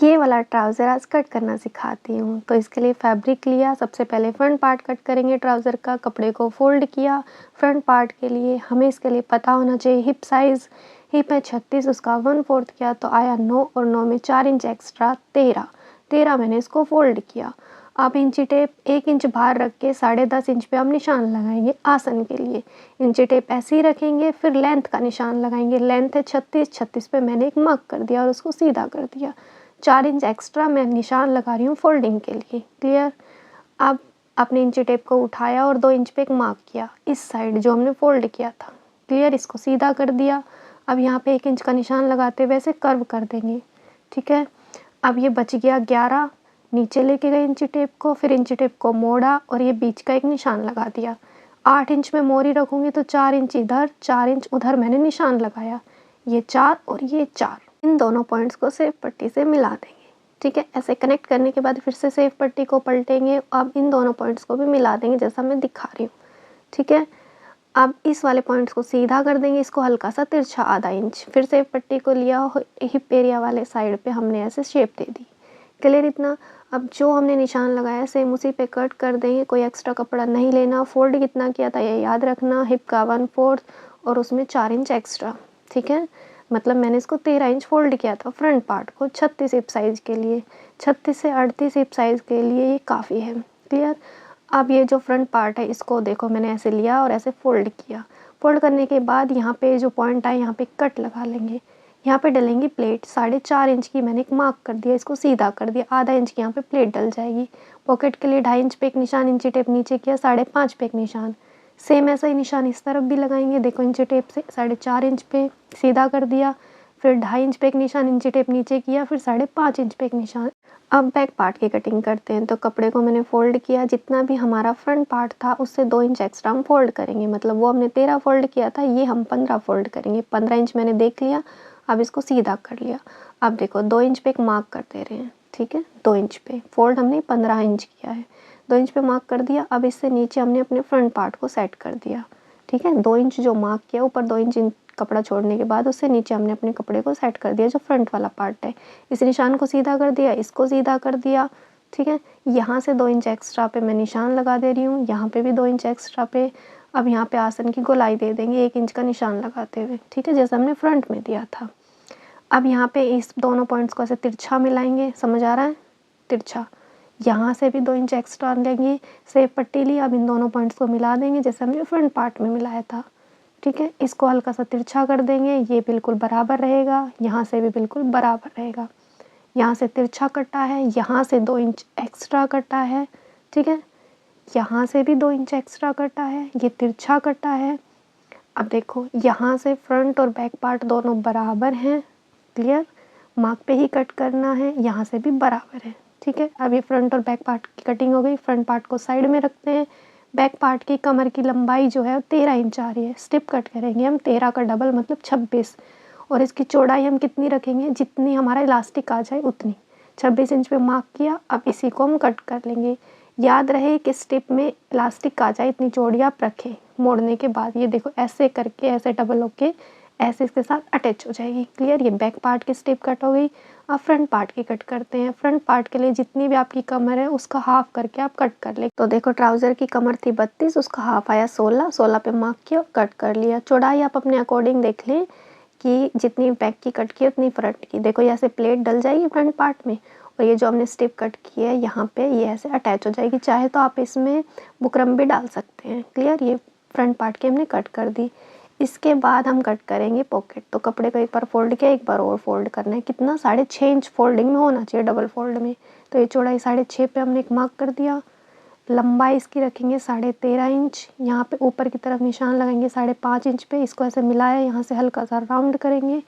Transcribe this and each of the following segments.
ये वाला ट्राउज़र आज कट करना सिखाती हूँ। तो इसके लिए फैब्रिक लिया, सबसे पहले फ्रंट पार्ट कट करेंगे ट्राउज़र का, कपड़े को फ़ोल्ड किया फ्रंट पार्ट के लिए। हमें इसके लिए पता होना चाहिए हिप साइज़, हिप है 36, उसका 1/4 किया तो आया 9 और 9 में 4 इंच एक्स्ट्रा 13 मैंने इसको फ़ोल्ड किया। अब इंची टेप 1 इंच बाहर रख के 10.5 इंच पे हम निशान लगाएंगे आसन के लिए। इंची टेप ऐसे ही रखेंगे, फिर लेंथ का निशान लगाएंगे। लेंथ है 36 पे मैंने एक मार्क कर दिया और उसको सीधा कर दिया। 4 इंच एक्स्ट्रा मैं निशान लगा रही हूँ फोल्डिंग के लिए। क्लियर। अब अपने इंची टेप को उठाया और 2 इंच पे एक मार्क किया इस साइड जो हमने फोल्ड किया था। क्लियर। इसको सीधा कर दिया। अब यहाँ पे 1 इंच का निशान लगाते हुए ऐसे कर्व कर देंगे। ठीक है। अब ये बच गया 11, नीचे लेके गए इंची टेप को, फिर इंची टेप को मोड़ा और ये बीच का एक निशान लगा दिया। 8 इंच में मोरी रखूँगी तो 4 इंच इधर 4 इंच उधर मैंने निशान लगाया। ये 4 और ये 4, इन दोनों पॉइंट्स को सेव पट्टी से मिला देंगे। ठीक है। ऐसे कनेक्ट करने के बाद फिर से सेव पट्टी को पलटेंगे। अब इन दोनों पॉइंट्स को भी मिला देंगे जैसा मैं दिखा रही हूँ। ठीक है। अब इस वाले पॉइंट्स को सीधा कर देंगे, इसको हल्का सा तिरछा आधा इंच। फिर सेव पट्टी को लिया, हिप एरिया वाले साइड पे हमने ऐसे शेप दे दी। क्लियर इतना। अब जो हमने निशान लगाया सेम उसी पे कट कर देंगे। कोई एक्स्ट्रा कपड़ा नहीं लेना। फोल्ड कितना किया था ये याद रखना, हिप का 1/4 और उसमें 4 इंच एक्स्ट्रा। ठीक है। मतलब मैंने इसको 13 इंच फोल्ड किया था फ्रंट पार्ट को 36 हिप साइज़ के लिए। 36 से 38 हिप साइज़ के लिए ये काफ़ी है। क्लियर। अब ये जो फ्रंट पार्ट है इसको देखो मैंने ऐसे लिया और ऐसे फोल्ड किया। फोल्ड करने के बाद यहाँ पे जो पॉइंट आए यहाँ पे कट लगा लेंगे। यहाँ पे डलेंगी प्लेट 4.5 इंच की, मैंने एक मार्क कर दिया, इसको सीधा कर दिया। आधा इंच की यहाँ पे प्लेट डल जाएगी। पॉकेट के लिए 2.5 इंच पे एक निशान, इंची टेप नीचे किया, 5.5 पे एक निशान। सेम ऐसा ही निशान इस तरफ भी लगाएंगे। देखो इंची टेप से 4.5 इंच पे सीधा कर दिया, फिर 2.5 इंच पे एक निशान, इंची टेप नीचे किया, फिर 5.5 इंच पे एक निशान। अब बैक पार्ट की कटिंग करते हैं। तो कपड़े को मैंने फ़ोल्ड किया, जितना भी हमारा फ्रंट पार्ट था उससे 2 इंच एक्स्ट्रा हम फ़ोल्ड करेंगे। मतलब वो हमने 13 फ़ोल्ड किया था, ये हम 15 फ़ोल्ड करेंगे। 15 इंच मैंने देख लिया। अब इसको सीधा कर लिया। अब देखो 2 इंच पे एक मार्क कर दे रहे हैं। ठीक है। 2 इंच पे फ़ोल्ड हमने 15 इंच किया है। 2 इंच पे मार्क कर दिया। अब इससे नीचे हमने अपने फ्रंट पार्ट को सेट कर दिया। ठीक है। 2 इंच जो मार्क किया, ऊपर 2 इंच कपड़ा छोड़ने के बाद उससे नीचे हमने अपने कपड़े को सेट कर दिया जो फ्रंट वाला पार्ट है। इस निशान को सीधा कर दिया, इसको सीधा कर दिया। ठीक है। यहाँ से 2 इंच एक्स्ट्रा पे मैं निशान लगा दे रही हूँ, यहाँ पे भी 2 इंच एक्स्ट्रा पे। अब यहाँ पे आसन की गोलाई दे देंगे 1 इंच का निशान लगाते हुए। ठीक है। जैसा हमने फ्रंट में दिया था। अब यहाँ पे इस दोनों पॉइंट्स को ऐसे तिरछा मिलाएंगे। समझ आ रहा है। तिरछा। यहाँ से भी 2 इंच एक्स्ट्रा लेंगे, सेव पट्टी ली। अब इन दोनों पॉइंट्स को मिला देंगे जैसे हमने फ्रंट पार्ट में मिलाया था। ठीक है। इसको हल्का सा तिरछा कर देंगे, ये बिल्कुल बराबर रहेगा। यहाँ से भी बिल्कुल बराबर रहेगा। यहाँ से तिरछा कटा है, यहाँ से 2 इंच एक्स्ट्रा कटा है। ठीक है। यहाँ से भी 2 इंच एक्स्ट्रा कटा है, ये तिरछा कटा है। अब देखो यहाँ से फ्रंट और बैक पार्ट दोनों बराबर हैं। क्लियर। मार्क पे ही कट करना है, यहाँ से भी बराबर है। ठीक है। अब ये फ्रंट और बैक पार्ट की कटिंग हो गई। फ्रंट पार्ट को साइड में रखते हैं। बैक पार्ट की कमर की लंबाई जो है 13 इंच आ रही है। स्टिप कट करेंगे हम, 13 का डबल मतलब 26। और इसकी चौड़ाई हम कितनी रखेंगे, जितनी हमारा इलास्टिक आ जाए उतनी। 26 इंच पे मार्क किया। अब इसी को हम कट कर लेंगे। याद रहे कि स्टिप में इलास्टिक आ जाए इतनी चौड़ी आप रखें। मोड़ने के बाद ये देखो ऐसे करके ऐसे डबल होके ऐसे इसके साथ अटैच हो जाएगी। क्लियर। ये बैक पार्ट की स्टिप कट हो गई। अब फ्रंट पार्ट की कट करते हैं। फ्रंट पार्ट के लिए जितनी भी आपकी कमर है उसका हाफ करके आप कट कर ले। तो देखो ट्राउज़र की कमर थी 32, उसका हाफ आया 16 पे मार्क किया, कट कर लिया। चौड़ाई आप अपने अकॉर्डिंग देख लें कि जितनी बैक की कट की उतनी फ्रंट की। देखो ऐसे प्लेट डल जाएगी फ्रंट पार्ट में और ये जो हमने स्टिप कट की है यहाँ पे ये ऐसे अटैच हो जाएगी। चाहे तो आप इसमें बुकरम भी डाल सकते हैं। क्लियर। ये फ्रंट पार्ट की हमने कट कर दी। इसके बाद हम कट करेंगे पॉकेट। तो कपड़े को एक बार फोल्ड किया, एक बार और फोल्ड करना है। कितना 6.5 इंच फोल्डिंग में होना चाहिए, डबल फोल्ड में। तो ये चौड़ाई 6.5 पे हमने एक मार्क कर दिया। लंबाई इसकी रखेंगे 13.5 इंच। यहाँ पे ऊपर की तरफ निशान लगाएंगे 5.5 इंच पे। इसको ऐसे मिलाया, यहाँ से हल्का सा राउंड करेंगे।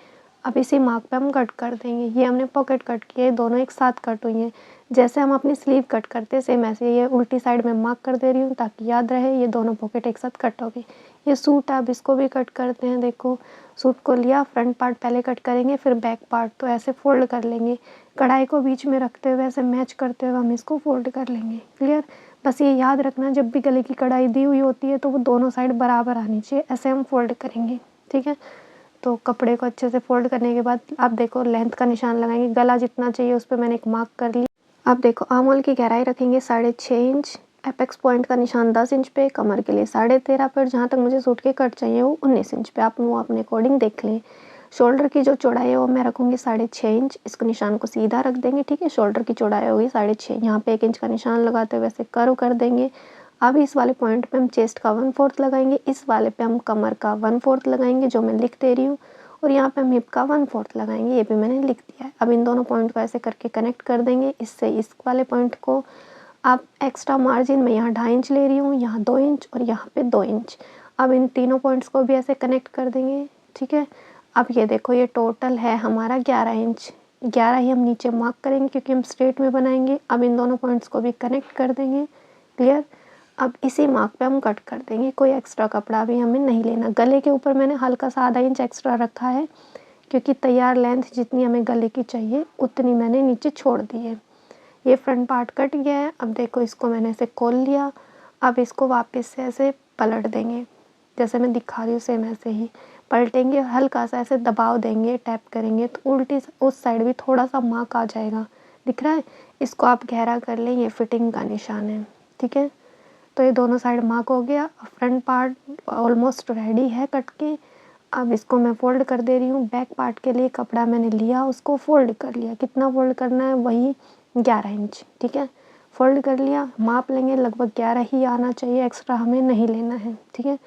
अब इसी मार्क पे हम कट कर देंगे। ये हमने पॉकेट कट किए, दोनों एक साथ कट हुई हैं। जैसे हम अपनी स्लीव कट करते हैं सेम ऐसे ये उल्टी साइड में मार्क कर दे रही हूँ ताकि याद रहे ये दोनों पॉकेट एक साथ कट हो गई। ये सूट है, अब इसको भी कट करते हैं। देखो सूट को लिया, फ्रंट पार्ट पहले कट करेंगे फिर बैक पार्ट। तो ऐसे फोल्ड कर लेंगे, कढ़ाई को बीच में रखते हुए ऐसे मैच करते हुए हम इसको फोल्ड कर लेंगे। क्लियर। बस ये याद रखना जब भी गले की कढ़ाई दी हुई होती है तो वो दोनों साइड बराबर आनी चाहिए, ऐसे हम फोल्ड करेंगे। ठीक है। तो कपड़े को अच्छे से फोल्ड करने के बाद आप देखो लेंथ का निशान लगाएंगे, गला जितना चाहिए उस पर मैंने एक मार्क कर लिया। अब देखो आर्म होल की गहराई रखेंगे 6.5 इंच, एपेक्स पॉइंट का निशान 10 इंच पे, कमर के लिए 13.5 पर, जहाँ तक मुझे सूट के कट चाहिए वो 19 इंच पे, आप वो अपने अकॉर्डिंग देख लें। शोल्डर की जो चौड़ाई है वो मैं रखूँगी 6.5 इंच, इसको निशान को सीधा रख देंगे, ठीक है। शोल्डर की चौड़ाई होगी 6.5, यहाँ पे 1 इंच का निशान लगाते हुए ऐसे कर्व कर देंगे। अब इस वाले पॉइंट पे हम चेस्ट का 1/4 लगाएंगे, इस वाले पे हम कमर का 1/4 लगाएंगे जो मैं लिख दे रही हूँ, और यहाँ पे हम हिप का 1/4 लगाएंगे, ये भी मैंने लिख दिया है। अब इन दोनों पॉइंट को ऐसे करके कनेक्ट कर देंगे। इससे इस वाले पॉइंट को आप एक्स्ट्रा मार्जिन में यहाँ 2.5 इंच ले रही हूँ, यहाँ 2 इंच और यहाँ पे 2 इंच। अब इन तीनों पॉइंट्स को भी ऐसे कनेक्ट कर देंगे, ठीक है। अब ये देखो ये टोटल है हमारा 11 इंच, 11 ही हम नीचे मार्क करेंगे क्योंकि हम स्ट्रेट में बनाएंगे। अब इन दोनों पॉइंट्स को भी कनेक्ट कर देंगे, क्लियर। अब इसी मार्क पे हम कट कर देंगे, कोई एक्स्ट्रा कपड़ा भी हमें नहीं लेना। गले के ऊपर मैंने हल्का सा आधा इंच एक्स्ट्रा रखा है क्योंकि तैयार लेंथ जितनी हमें गले की चाहिए उतनी मैंने नीचे छोड़ दी है। ये फ्रंट पार्ट कट गया है। अब देखो इसको मैंने ऐसे खोल लिया, अब इसको वापस से ऐसे पलट देंगे, जैसे मैं दिखा रही हूँ सेम ऐसे ही पलटेंगे, हल्का सा ऐसे दबाव देंगे, टैप करेंगे तो उल्टी उस साइड भी थोड़ा सा मार्क आ जाएगा, दिख रहा है। इसको आप गहरा कर लें, ये फिटिंग का निशान है, ठीक है। तो ये दोनों साइड मार्क हो गया। फ्रंट पार्ट ऑलमोस्ट रेडी है कट के। अब इसको मैं फ़ोल्ड कर दे रही हूँ। बैक पार्ट के लिए कपड़ा मैंने लिया, उसको फ़ोल्ड कर लिया, कितना फ़ोल्ड करना है वही 11 इंच, ठीक है। फ़ोल्ड कर लिया, माप लेंगे, लगभग 11 ही आना चाहिए, एक्स्ट्रा हमें नहीं लेना है, ठीक है।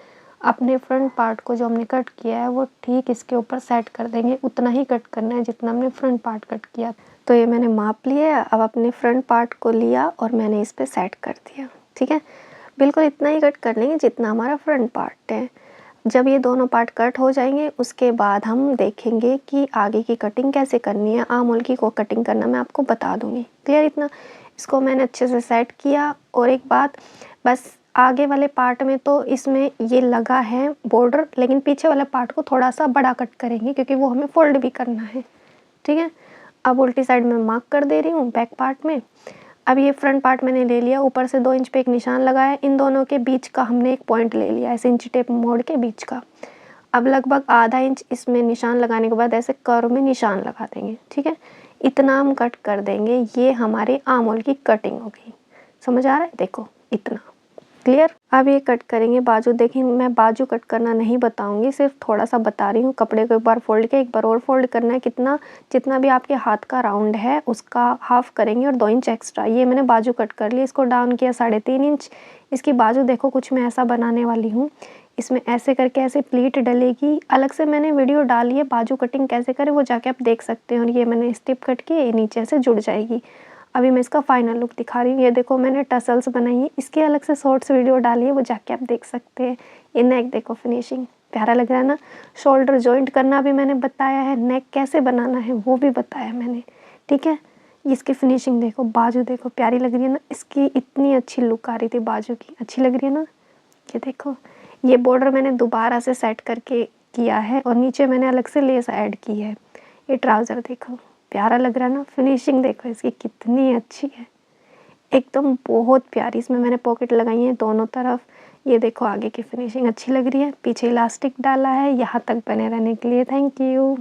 अपने फ्रंट पार्ट को जो हमने कट किया है वो ठीक इसके ऊपर सेट कर देंगे, उतना ही कट करना है जितना हमने फ्रंट पार्ट कट किया। तो ये मैंने माप लिया, अब अपने फ्रंट पार्ट को लिया और मैंने इस पर सेट कर दिया, ठीक है। बिल्कुल इतना ही कट कर लेंगे जितना हमारा फ्रंट पार्ट है। जब ये दोनों पार्ट कट हो जाएंगे उसके बाद हम देखेंगे कि आगे की कटिंग कैसे करनी है। आर्म होल की को कटिंग करना मैं आपको बता दूंगी, क्लियर। इतना इसको मैंने अच्छे से सेट किया। और एक बात, बस आगे वाले पार्ट में तो इसमें ये लगा है बॉर्डर, लेकिन पीछे वाले पार्ट को थोड़ा सा बड़ा कट करेंगे क्योंकि वो हमें फोल्ड भी करना है, ठीक है। अब उल्टी साइड में मार्क कर दे रही हूँ बैक पार्ट में। अब ये फ्रंट पार्ट मैंने ले लिया, ऊपर से 2 इंच पे एक निशान लगाया, इन दोनों के बीच का हमने एक पॉइंट ले लिया, ऐसे इंची टेप मोड़ के बीच का। अब लगभग आधा इंच इसमें निशान लगाने के बाद ऐसे कर्व में निशान लगा देंगे, ठीक है। इतना हम कट कर देंगे, ये हमारे आर्म होल की कटिंग हो गई। समझ आ रहा है, देखो इतना, क्लियर। अब ये कट करेंगे बाजू। देखिए मैं बाजू कट करना नहीं बताऊंगी, सिर्फ थोड़ा सा बता रही हूँ। कपड़े को एक बार फोल्ड के एक बार और फोल्ड करना है, कितना जितना भी आपके हाथ का राउंड है उसका हाफ करेंगे और 2 इंच एक्स्ट्रा। ये मैंने बाजू कट कर ली, इसको डाउन किया 3.5 इंच। इसकी बाजू देखो कुछ मैं ऐसा बनाने वाली हूँ, इसमें ऐसे करके ऐसे प्लीट डलेगी। अलग से मैंने वीडियो डाली है बाजू कटिंग कैसे करें, वो जाके आप देख सकते हैं। और ये मैंने स्टिप कट की, ये नीचे से जुड़ जाएगी। अभी मैं इसका फाइनल लुक दिखा रही हूँ। ये देखो मैंने टसल्स बनाई है, इसकी अलग से शॉर्ट्स वीडियो डाली है, वो जाके आप देख सकते हैं। ये नेक देखो, फिनिशिंग प्यारा लग रहा है ना। शोल्डर जॉइंट करना भी मैंने बताया है, नेक कैसे बनाना है वो भी बताया मैंने, ठीक है। इसकी फिनिशिंग देखो, बाजू देखो प्यारी लग रही है ना। इसकी इतनी अच्छी लुक आ रही थी बाजू की, अच्छी लग रही है ना। ये देखो, ये बॉर्डर मैंने दोबारा से सेट करके किया है और नीचे मैंने अलग से लेस ऐड की है। ये ट्राउज़र देखो प्यारा लग रहा है ना। फिनिशिंग देखो इसकी कितनी अच्छी है, एकदम बहुत प्यारी। इसमें मैंने पॉकेट लगाई है दोनों तरफ। ये देखो आगे की फिनिशिंग अच्छी लग रही है। पीछे इलास्टिक डाला है यहाँ तक बने रहने के लिए। Thank you.